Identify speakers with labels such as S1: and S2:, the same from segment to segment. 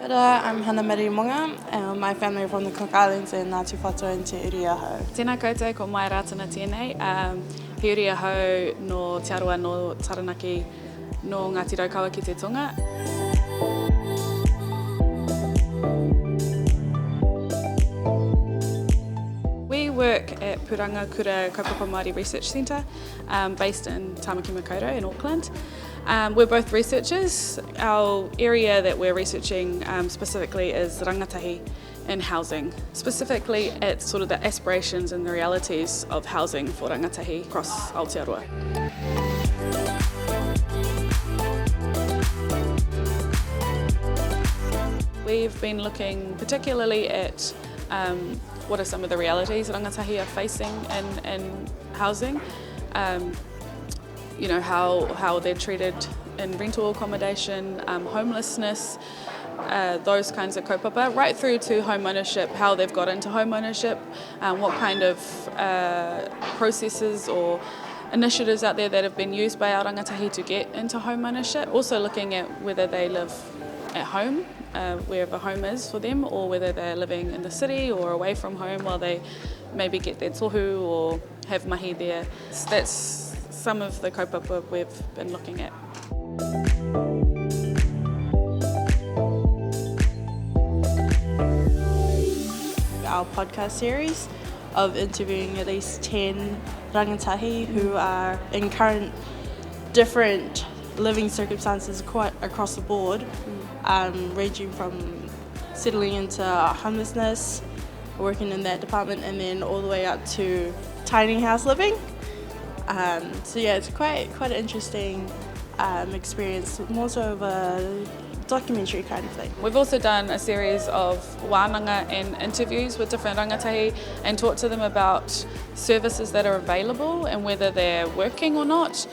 S1: Kia ora, I'm Hana Marie Monga. My family are from the Cook Islands and Ngāti Whātua and Te Uri Ahau.
S2: Tēnā koutou, ko Maia Ratana tēnei. He Uri Ahau no Te Aroa no Taranaki no Ngāti Raukawa ki te Tonga. We work at Pūrangakura Kaupapa Māori Research Centre based in Tamaki Makaurau in Auckland. We're both researchers. Our area that we're researching specifically is rangatahi in housing. Specifically at sort of the aspirations and the realities of housing for rangatahi across Aotearoa. We've been looking particularly at what are some of the realities rangatahi are facing in housing. You know, how they're treated in rental accommodation, homelessness, those kinds of kaupapa, right through to home ownership, how they've got into home ownership, what kind of processes or initiatives out there that have been used by our rangatahi to get into home ownership. Also looking at whether they live at home, wherever home is for them, or whether they're living in the city or away from home while they maybe get their tohu or have mahi there. That's some of the kaupapa we've been looking at.
S1: Our podcast series of interviewing at least 10 rangatahi who are in current different living circumstances quite across the board, ranging from settling into homelessness, working in that department, and then all the way up to tiny house living. So yeah, it's quite an interesting experience, more so of a documentary kind of thing.
S2: We've also done a series of wānanga and interviews with different rangatahi and talked to them about services that are available and whether they're working or not,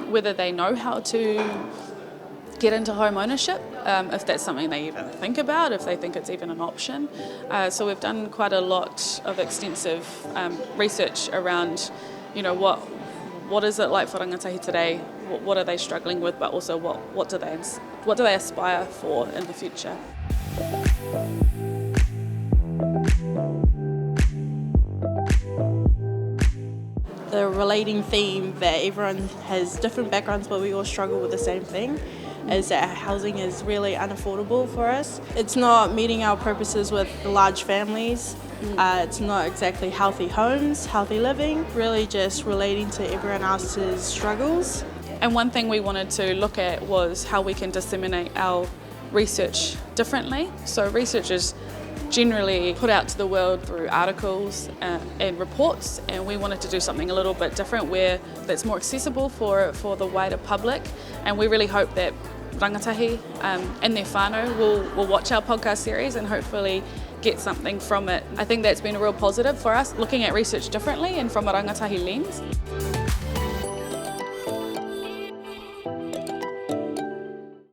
S2: whether they know how to get into home ownership, if that's something they even think about, if they think it's even an option. So we've done quite a lot of extensive research around, you know, what is it like for rangatahi today? What are they struggling with? But also what do they aspire for in the future?
S1: The relating theme that everyone has different backgrounds, but we all struggle with the same thing, is that housing is really unaffordable for us. It's not meeting our purposes with large families. It's not exactly healthy homes, healthy living, really just relating to everyone else's struggles.
S2: And one thing we wanted to look at was how we can disseminate our research differently. So research is generally put out to the world through articles and reports, and we wanted to do something a little bit different where that's more accessible for the wider public. And we really hope that rangatahi and their whānau will watch our podcast series and hopefully get something from it. I think that's been a real positive for us, looking at research differently and from a rangatahi lens.